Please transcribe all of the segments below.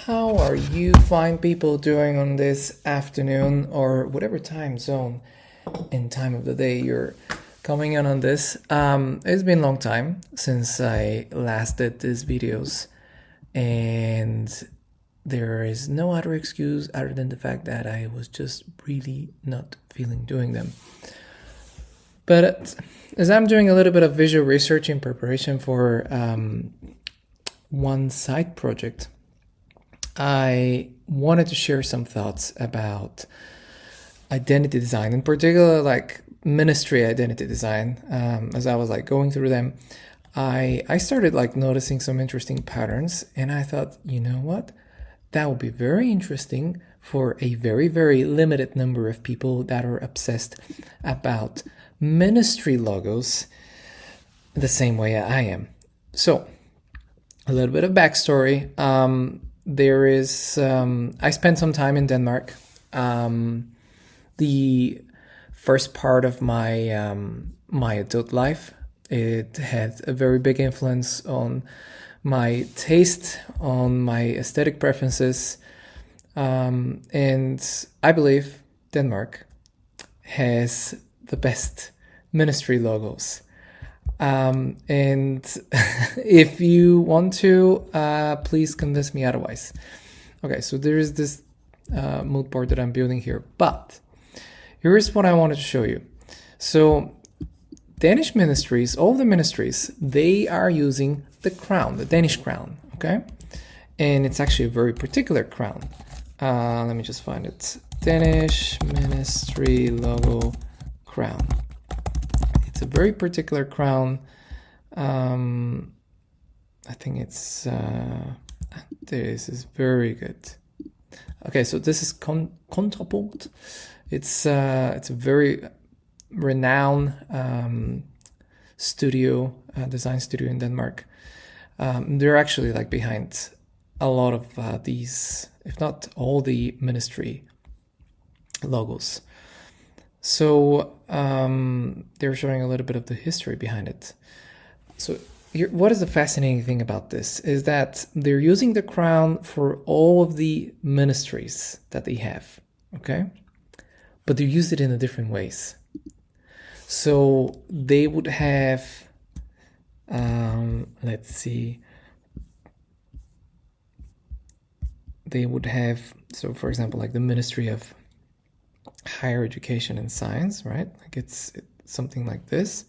How are you fine people doing on this afternoon or whatever time zone and time of the day you're coming in on this? It's been a long time since I last did these videos, and there is no other excuse other than the fact that I was just really not feeling doing them. But as I'm doing a little bit of visual research in preparation for one side project, I wanted to share some thoughts about identity design, in particular, like ministry identity design. As I was like going through them, I started like noticing some interesting patterns, and I thought, you know what, that would be very interesting for a very, very limited number of people that are obsessed about ministry logos the same way I am. So, a little bit of backstory. There is, I spent some time in Denmark. The first part of my my adult life, it had a very big influence on my taste, on my aesthetic preferences, and I believe Denmark has the best ministry logos. And if you want to, please convince me otherwise. Okay, so there is this mood board that I'm building here, but here's what I wanted to show you. So Danish ministries, all the ministries, they are using the crown, the Danish crown, okay? And it's actually a very particular crown. Let me just find it. Danish ministry logo crown. It's a very particular crown. I think it's this is very good. Okay, so this is Contrapunkt. It's a very renowned studio, design studio in Denmark. They're actually like behind a lot of these, if not all, the ministry logos. So they're showing a little bit of the history behind it. So what is the fascinating thing about this is that they're using the crown for all of the ministries that they have, okay? But they use it in a different ways. So they would have, let's see, they would have, so for example, like the Ministry of Higher Education and Science, right? Like it's something like this.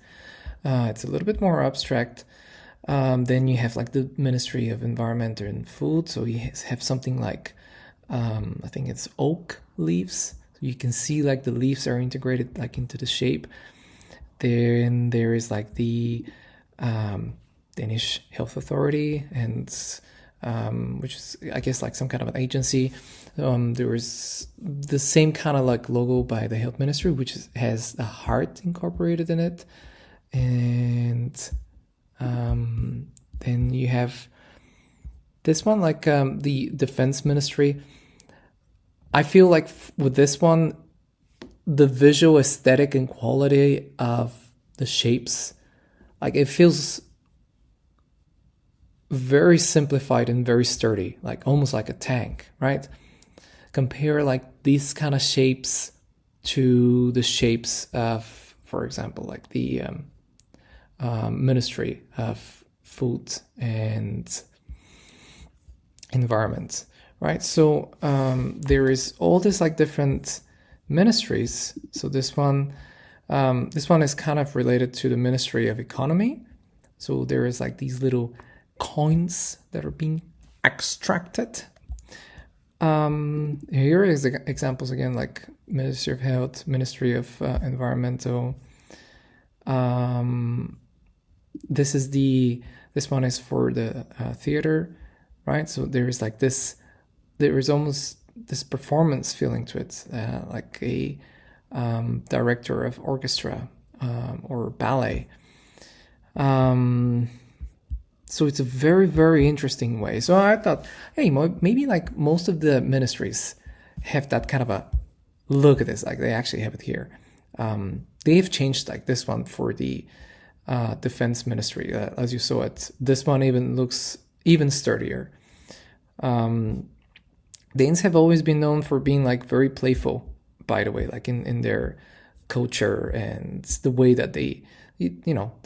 It's a little bit more abstract. Then you have like the Ministry of Environment and Food. So you have something like, I think it's oak leaves. You can see like the leaves are integrated like into the shape. Then there is like the Danish Health Authority, and which is, I guess, like some kind of an agency. There is the same kind of like logo by the Health Ministry, which has a heart incorporated in it. And then you have this one, like the Defense Ministry. I feel like with this one, the visual aesthetic and quality of the shapes, like it feels very simplified and very sturdy, like almost like a tank, right? Compare like these kind of shapes to the shapes of, for example, like the Ministry of Food and Environment, right? So there is all this like different ministries. So this one is kind of related to the Ministry of Economy. So there is like these little coins that are being extracted. Here is the examples again, like Ministry of Health, Ministry of Environmental. This one is for the theater, right? So there is like this, there is almost this performance feeling to it, like a director of orchestra or ballet. So it's a very, very interesting way. So I thought, hey, maybe like most of the ministries have that kind of a look at this, like they actually have it here. They've changed like this one for the Defense Ministry. As you saw it, this one even looks even sturdier. Danes have always been known for being like very playful, by the way, like in their culture and the way that they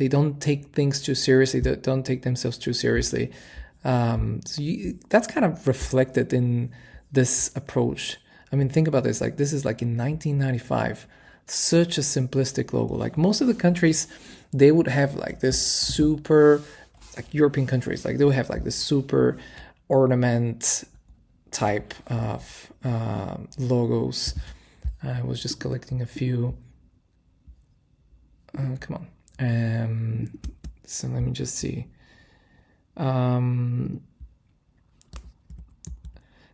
don't take things too seriously, they don't take themselves too seriously. That's kind of reflected in this approach. I mean, think about this. Like, this is like in 1995, such a simplistic logo. Like most of the countries, they would have like this super, like European countries, like they would have like this super ornament type of logos. I was just collecting a few. Come on. So let me just see.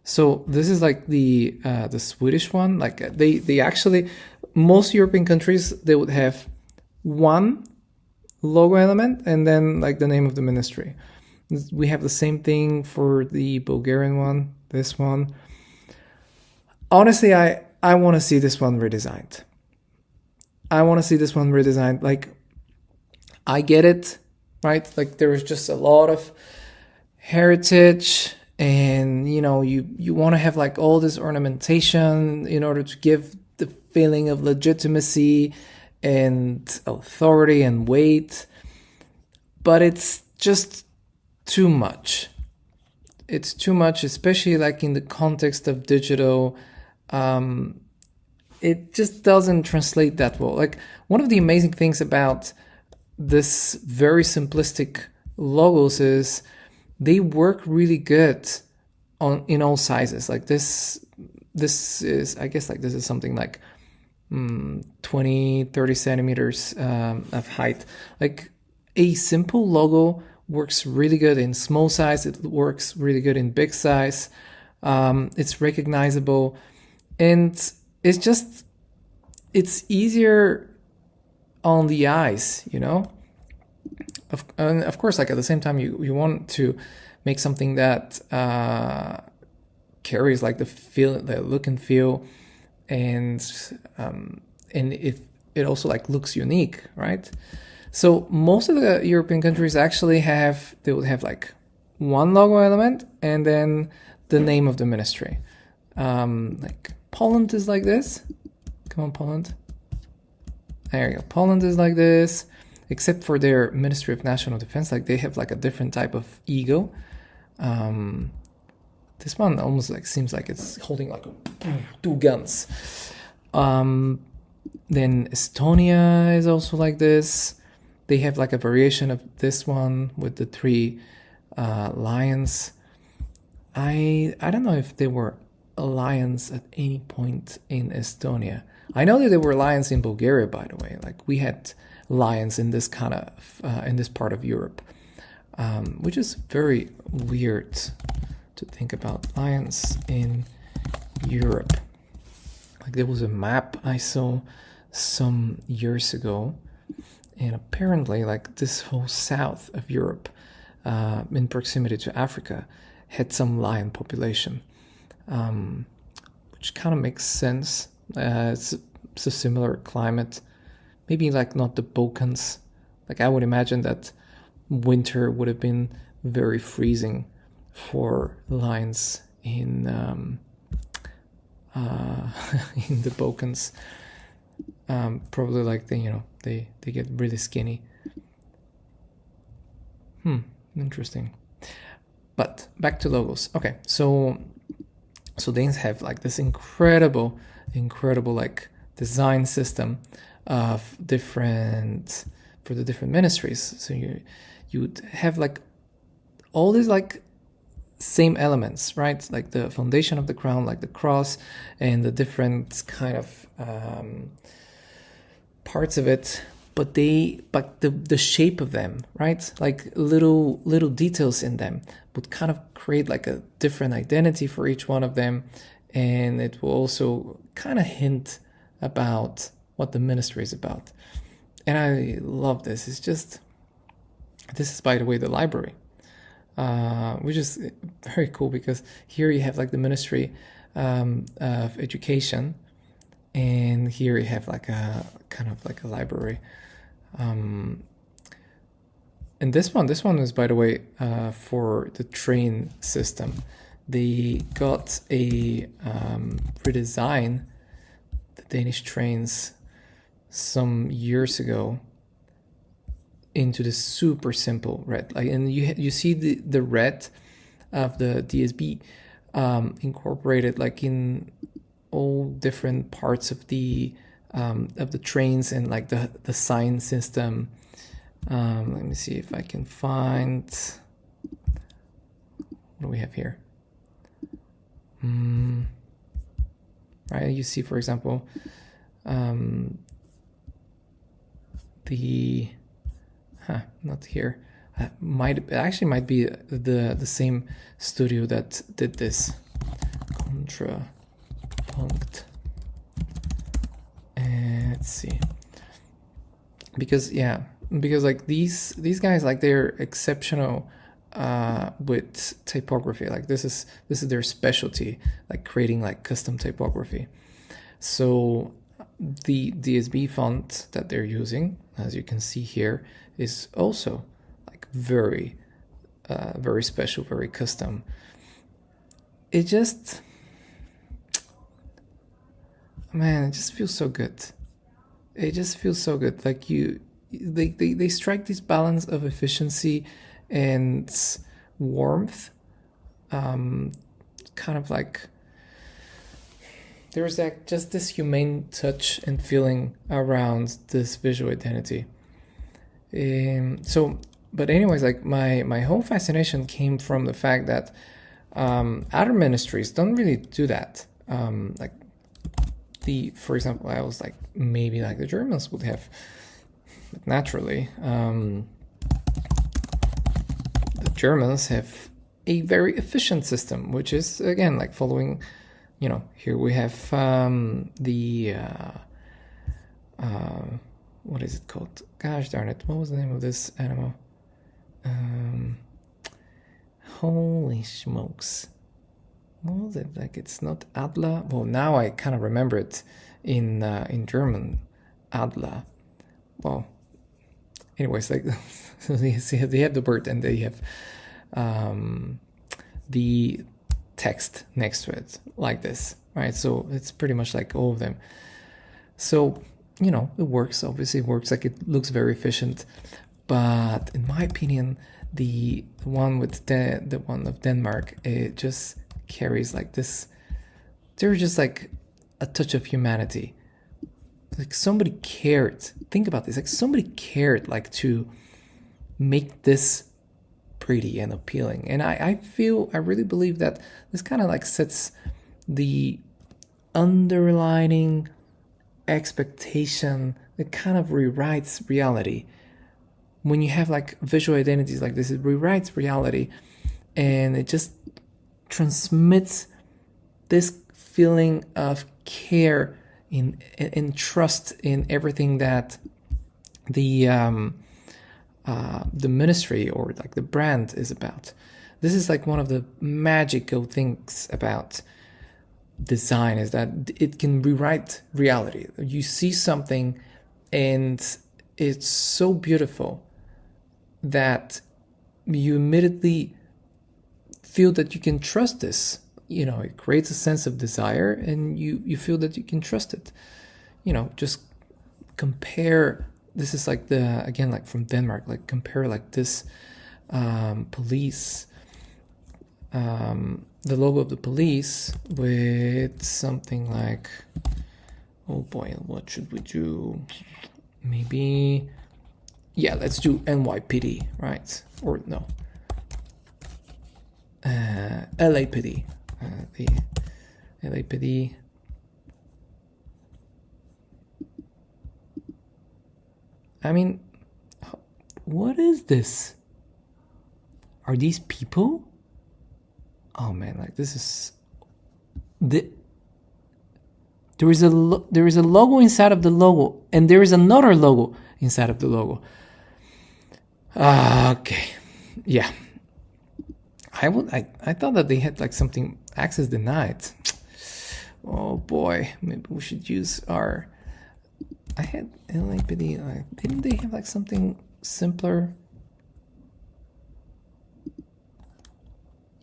So this is like the Swedish one. Like they actually, most European countries, they would have one logo element and then like the name of the ministry. We have the same thing for the Bulgarian one, this one. Honestly, I want to see this one redesigned. Like, I get it, right? Like there is just a lot of heritage, and you want to have like all this ornamentation in order to give the feeling of legitimacy and authority and weight, but it's just too much. It's too much, especially like in the context of digital. It just doesn't translate that well. Like, one of the amazing things about this very simplistic logos is they work really good in all sizes. Like this is, I guess, like this is something like 20-30 centimeters of height. Like, a simple logo works really good in small size. It works really good in big size. It's recognizable, and it's easier on the eyes, and of course, like at the same time, you want to make something that carries like the look and feel, and it also like looks unique, right? So most of the European countries actually they would have like one logo element and then the name of the ministry. Like Poland is like this. Come on, Poland. There you go. Poland is like this, except for their Ministry of National Defense. Like they have like a different type of ego. This one almost like seems like it's holding like two guns. Then Estonia is also like this. They have like a variation of this one with the three lions. I don't know if they were lions at any point in Estonia. I know that there were lions in Bulgaria, by the way. Like we had lions in this kind of in this part of Europe, which is very weird to think about, lions in Europe. Like there was a map I saw some years ago, and apparently like this whole south of Europe, in proximity to Africa, had some lion population, which kind of makes sense. It's a similar climate, maybe like not the Balkans. Like I would imagine that winter would have been very freezing for lions in in the Balkans. Probably like they get really skinny. Interesting. But back to logos. Okay, so Danes have like this incredible like design system of for the different ministries. So you would have like all these like same elements, right? Like the foundation of the crown, like the cross, and the different kind of parts of it, but the shape of them, right? Like little details in them would kind of create like a different identity for each one of them, and it will also kind of hint about what the ministry is about. And I love this. This is, by the way, the library, which is very cool because here you have like the ministry of education, and here you have like a kind of like a library. And this one is, by the way, for the train system, they got a redesign the Danish trains some years ago into the super simple red. Like, and you see the red of the DSB incorporated like in all different parts of the trains, and like the sign system. Let me see if I can find, what do we have here? Right, you see, for example, not here. Might be the same studio that did this. Contrapunct. Let's see. Because like these guys, like, they're exceptional with typography. Like this is their specialty, like creating like custom typography. So the DSB font that they're using, as you can see here, is also like very special, very custom. It just, man, it just feels so good. It just feels so good. Like they strike this balance of efficiency and warmth. Kind of like there's like just this humane touch and feeling around this visual identity. But anyways, like my whole fascination came from the fact that other ministries don't really do that. Like for example, I was like, maybe like the Germans would have, naturally. The Germans have a very efficient system, which is, again, like following, here we have what is it called? Gosh darn it, what was the name of this animal? Holy smokes. What was it? Like, it's not Adler. Well, now I kind of remember it in German, Adler. Well, anyways, like, so they have the word and they have the text next to it, like this, right? So it's pretty much like all of them. So, it works. Obviously, it works. Like, it looks very efficient. But in my opinion, the one with the one of Denmark, it just carries like this. There's just like a touch of humanity. Like, somebody cared. Think about this. Like, somebody cared, like, to make this pretty and appealing. And I really believe that this kind of like sets the underlining expectation that kind of rewrites reality. When you have like visual identities like this, it rewrites reality, and it just transmits this feeling of care in trust in everything that the ministry or like the brand is about. This is like one of the magical things about design, is that it can rewrite reality. You see something and it's so beautiful that you immediately feel that you can trust this. It creates a sense of desire, and you feel that you can trust it. Just compare. This is like again, like from Denmark, like compare like this police, the logo of the police with something like, oh boy, what should we do? Maybe, yeah, let's do NYPD, right? Or no, LAPD, the LAPD. I mean, what is this? Are these people? Oh man, like, this is there is a logo inside of the logo, and there is another logo inside of the logo. Okay, yeah. I thought that they had like something access denied. Oh boy, maybe we should use our. I had LAPD. Didn't they have like something simpler?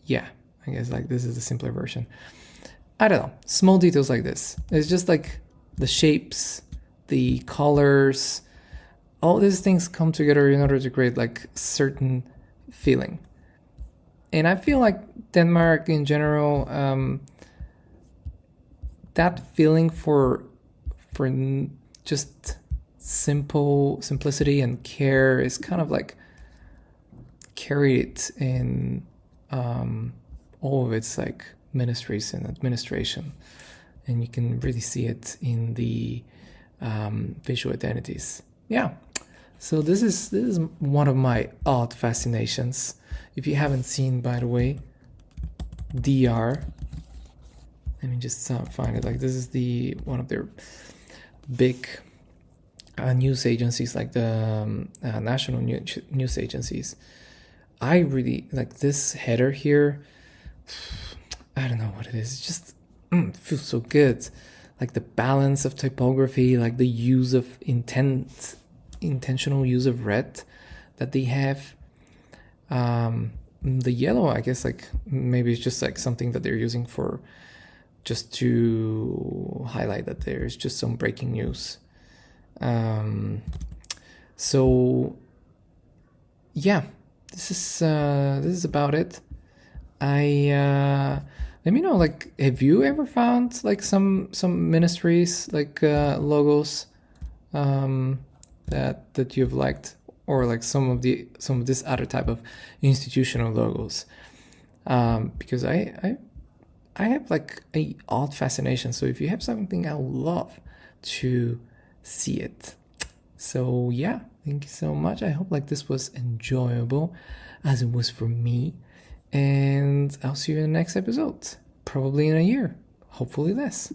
Yeah. I guess like this is the simpler version. I don't know. Small details like this. It's just like the shapes, the colors, all these things come together in order to create like certain feeling. And I feel like Denmark in general, that feeling for just simplicity and care is kind of like carried in all of its like ministries and administration, and you can really see it in the visual identities. Yeah. So this is one of my odd fascinations. If you haven't seen, by the way, DR. Let me just find it. Like this is the one of their big news agencies, like the national news agencies. I really like this header here. I don't know what it is. It just feels so good. Like the balance of typography, like the use of intentional use of red that they have. The yellow, I guess, like maybe it's just like something that they're using for just to highlight that there's just some breaking news. So yeah, this is about it. Let me know, like, have you ever found like some ministries like logos that you've liked, or like some of this other type of institutional logos? Because I have like a odd fascination. So if you have something, I would love to see it. So yeah, thank you so much. I hope like this was enjoyable as it was for me. And I'll see you in the next episode, probably in a year, hopefully less.